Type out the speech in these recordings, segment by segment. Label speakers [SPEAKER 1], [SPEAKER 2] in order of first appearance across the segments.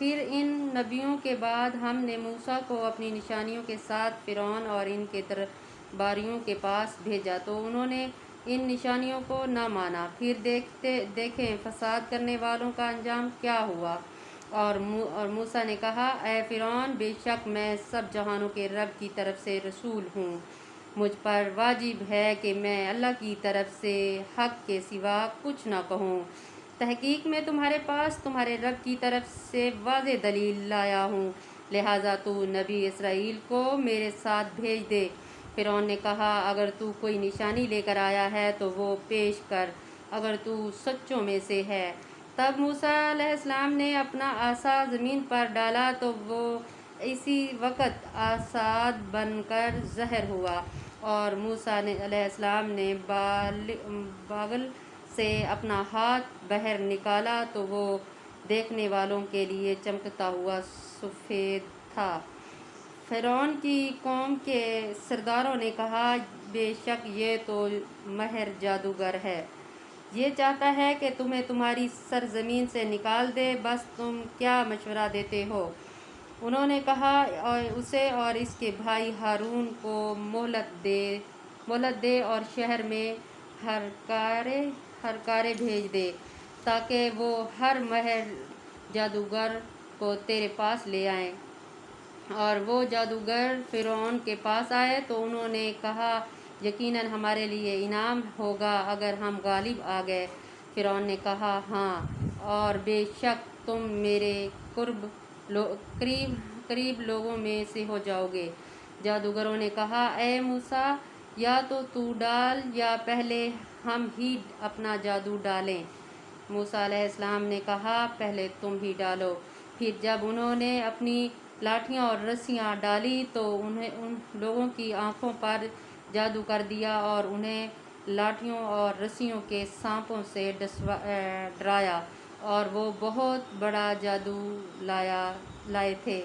[SPEAKER 1] پھر ان نبیوں کے بعد ہم نے موسیٰ کو اپنی نشانیوں کے ساتھ فرعون اور ان کے درباریوں کے پاس بھیجا تو انہوں نے ان نشانیوں کو نہ مانا۔ پھر دیکھیں فساد کرنے والوں کا انجام کیا ہوا۔ اور موسیٰ نے کہا، اے فرعون، بے شک میں سب جہانوں کے رب کی طرف سے رسول ہوں، مجھ پر واجب ہے کہ میں اللہ کی طرف سے حق کے سوا کچھ نہ کہوں۔ تحقیق میں تمہارے پاس تمہارے رب کی طرف سے واضح دلیل لایا ہوں، لہٰذا تو نبی اسرائیل کو میرے ساتھ بھیج دے۔ فرعون نے کہا، اگر تو کوئی نشانی لے کر آیا ہے تو وہ پیش کر، اگر تو سچوں میں سے ہے۔ تب موسیٰ علیہ السلام نے اپنا عصا زمین پر ڈالا تو وہ اسی وقت اساد بن کر ظاہر ہوا، اور موسیٰ علیہ السلام نے باگل سے اپنا ہاتھ باہر نکالا تو وہ دیکھنے والوں کے لیے چمکتا ہوا سفید تھا۔ فرعون کی قوم کے سرداروں نے کہا، بے شک یہ تو ماہر جادوگر ہے، یہ چاہتا ہے کہ تمہیں تمہاری سرزمین سے نکال دے، بس تم کیا مشورہ دیتے ہو؟ انہوں نے کہا، اسے اور اس کے بھائی ہارون کو مہلت دے اور شہر میں ہرکارے بھیج دے تاکہ وہ ہر ماہر جادوگر کو تیرے پاس لے آئیں۔ اور وہ جادوگر فرعون کے پاس آئے تو انہوں نے کہا، یقیناً ہمارے لیے انعام ہوگا اگر ہم غالب آ گئے۔ فرعون نے کہا، ہاں، اور بے شک تم میرے قریب لوگوں میں سے ہو جاؤ گے۔ جادوگروں نے کہا، اے موسیٰ، یا تو ڈال یا پہلے ہم ہی اپنا جادو ڈالیں۔ موسیٰ علیہ السلام نے کہا، پہلے تم ہی ڈالو۔ پھر جب انہوں نے اپنی لاٹھیاں اور رسیاں ڈالی تو ان لوگوں کی آنکھوں پر جادو کر دیا اور انہیں لاٹھیوں اور رسیوں کے سانپوں سے ڈرایا، اور وہ بہت بڑا جادو لائے تھے۔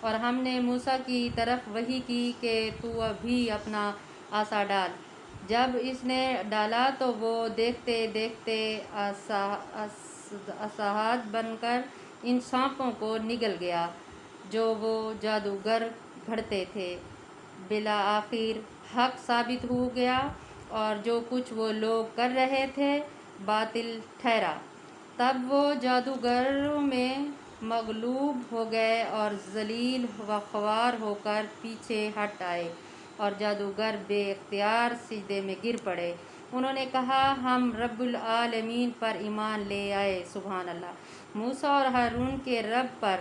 [SPEAKER 1] اور ہم نے موسیٰ کی طرف وحی کی کہ تو بھی اپنا عصا ڈال۔ جب اس نے ڈالا تو وہ دیکھتے دیکھتے اساد بن کر ان سانپوں کو نگل گیا جو وہ جادوگر گھڑتے تھے۔ بالآخر حق ثابت ہو گیا اور جو کچھ وہ لوگ کر رہے تھے باطل ٹھہرا۔ تب وہ جادوگروں میں مغلوب ہو گئے اور ذلیل و خوار ہو کر پیچھے ہٹ آئے، اور جادوگر بے اختیار سجدے میں گر پڑے۔ انہوں نے کہا، ہم رب العالمین پر ایمان لے آئے۔ سبحان اللہ۔ موسیٰ اور ہارون کے رب پر۔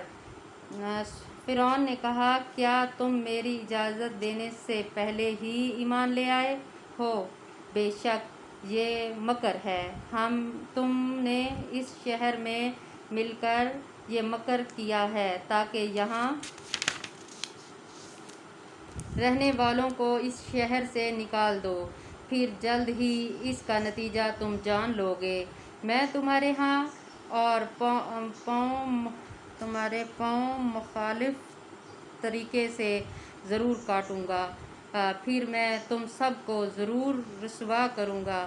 [SPEAKER 1] فرعون نے کہا، کیا تم میری اجازت دینے سے پہلے ہی ایمان لے آئے ہو؟ بے شک یہ مکر ہے، تم نے اس شہر میں مل کر یہ مکر کیا ہے تاکہ یہاں رہنے والوں کو اس شہر سے نکال دو، پھر جلد ہی اس کا نتیجہ تم جان لو گے۔ میں تمہارے ہاں اور تمہارے پاؤں مخالف طریقے سے ضرور کاٹوں گا، پھر میں تم سب کو ضرور رسوا کروں گا،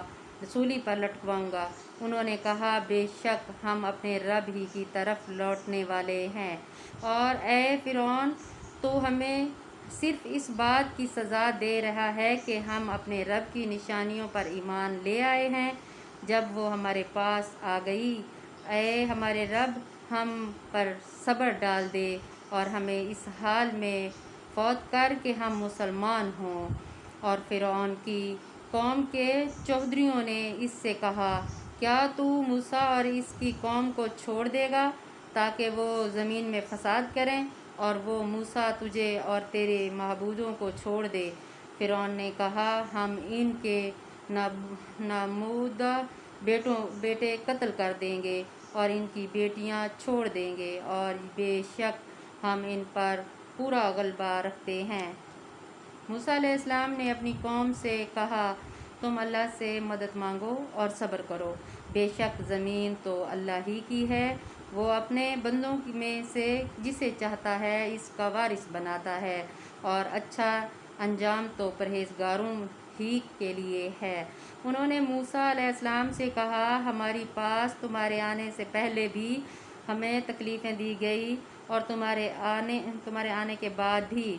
[SPEAKER 1] سولی پر لٹکواؤں گا۔ انہوں نے کہا، بے شک ہم اپنے رب ہی کی طرف لوٹنے والے ہیں، اور اے فرعون، تو ہمیں صرف اس بات کی سزا دے رہا ہے کہ ہم اپنے رب کی نشانیوں پر ایمان لے آئے ہیں جب وہ ہمارے پاس آ گئی۔ اے ہمارے رب، ہم پر صبر ڈال دے اور ہمیں اس حال میں فوت کر کہ ہم مسلمان ہوں۔ اور فرعون کی قوم کے چودھریوں نے اس سے کہا، کیا تو موسیٰ اور اس کی قوم کو چھوڑ دے گا تاکہ وہ زمین میں فساد کریں، اور وہ موسیٰ تجھے اور تیرے معبودوں کو چھوڑ دے؟ فرعون نے کہا، ہم ان کے نامزدہ بیٹے قتل کر دیں گے اور ان کی بیٹیاں چھوڑ دیں گے، اور بے شک ہم ان پر پورا غلبہ رکھتے ہیں۔ موسیٰ علیہ السلام نے اپنی قوم سے کہا، تم اللہ سے مدد مانگو اور صبر کرو، بے شک زمین تو اللہ ہی کی ہے، وہ اپنے بندوں میں سے جسے چاہتا ہے اس کا وارث بناتا ہے، اور اچھا انجام تو پرہیزگاروں ہی کے لیے ہے۔ انہوں نے موسیٰ علیہ السلام سے کہا، ہمارے پاس تمہارے آنے سے پہلے بھی ہمیں تکلیفیں دی گئی اور تمہارے آنے کے بعد بھی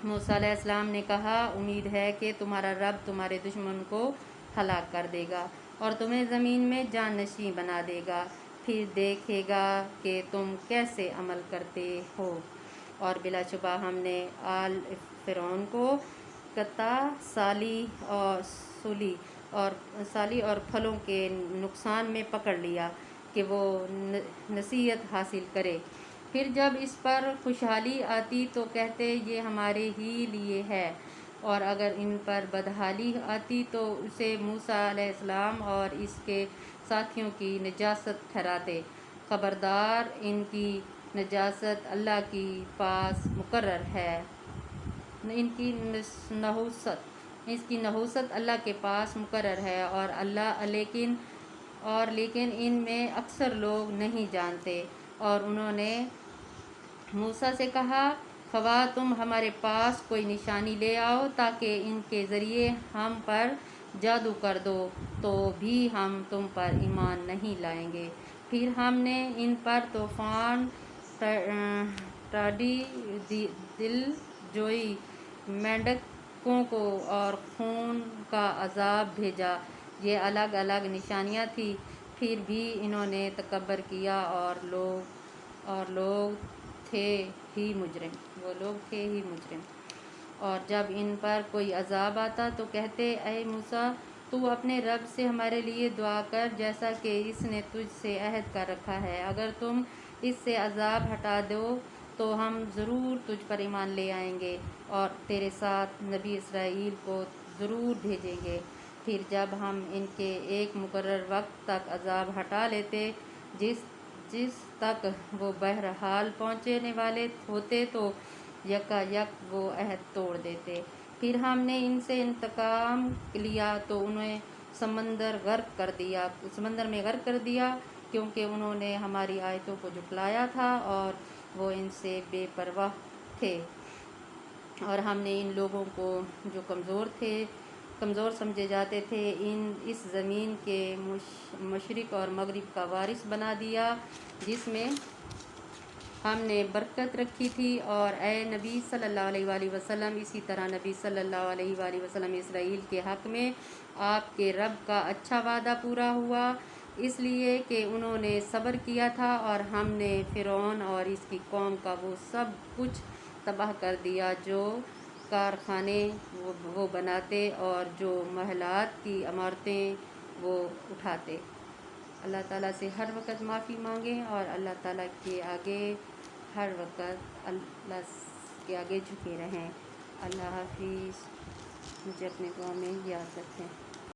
[SPEAKER 1] موسیٰ علیہ السلام نے کہا امید ہے کہ تمہارا رب تمہارے دشمن کو ہلاک کر دے گا اور تمہیں زمین میں جانشین بنا دے گا، پھر دیکھے گا کہ تم کیسے عمل کرتے ہو۔ اور بلا شبہ ہم نے آل فرعون کو قطع سالی اور پھلوں کے نقصان میں پکڑ لیا کہ وہ نصیحت حاصل کرے، پھر جب اس پر خوشحالی آتی تو کہتے یہ ہمارے ہی لیے ہے، اور اگر ان پر بدحالی آتی تو اسے موسیٰ علیہ السلام اور اس کے ساتھیوں کی نجاست ٹھہراتے۔ خبردار، ان کی نجاست اللہ کے پاس مقرر ہے، ان کی نحوست اللہ کے پاس مقرر ہے، لیکن ان میں اکثر لوگ نہیں جانتے۔ اور انہوں نے موسیٰ سے کہا خواہ تم ہمارے پاس کوئی نشانی لے آؤ تاکہ ان کے ذریعے ہم پر جادو کر دو تو بھی ہم تم پر ایمان نہیں لائیں گے۔ پھر ہم نے ان پر طوفان، ٹاڈی، دل جوئی، مینڈکوں کو اور خون کا عذاب بھیجا۔ یہ الگ الگ نشانیاں تھیں، پھر بھی انہوں نے تکبر کیا اور لوگ تھے ہی مجرم۔ اور جب ان پر کوئی عذاب آتا تو کہتے اے موسیٰ تو اپنے رب سے ہمارے لیے دعا کر جیسا کہ اس نے تجھ سے عہد کر رکھا ہے، اگر تم اس سے عذاب ہٹا دو تو ہم ضرور تجھ پر ایمان لے آئیں گے اور تیرے ساتھ بنی اسرائیل کو ضرور بھیجیں گے۔ پھر جب ہم ان کے ایک مقرر وقت تک عذاب ہٹا لیتے جس تک وہ بہرحال پہنچنے والے ہوتے تو یکا یک وہ عہد توڑ دیتے۔ پھر ہم نے ان سے انتقام لیا تو انہیں سمندر میں غرق کر دیا، کیونکہ انہوں نے ہماری آیتوں کو جھٹلایا تھا اور وہ ان سے بے پرواہ تھے۔ اور ہم نے ان لوگوں کو جو کمزور سمجھے جاتے تھے اس زمین کے مشرق اور مغرب کا وارث بنا دیا جس میں ہم نے برکت رکھی تھی۔ اور اے نبی صلی اللہ علیہ وآلہ وسلم، اسی طرح نبی صلی اللہ علیہ وآلہ وسلم اسرائیل کے حق میں آپ کے رب کا اچھا وعدہ پورا ہوا، اس لیے کہ انہوں نے صبر کیا تھا، اور ہم نے فرعون اور اس کی قوم کا وہ سب کچھ تباہ کر دیا جو کارخانے وہ بناتے اور جو محلات کی عمارتیں وہ اٹھاتے۔ اللہ تعالیٰ سے ہر وقت معافی مانگیں اور اللہ تعالیٰ کے آگے ہر وقت اللہ کے آگے جھکے رہیں۔ اللہ حافظ، مجھے اپنے دعا میں یاد رکھیں۔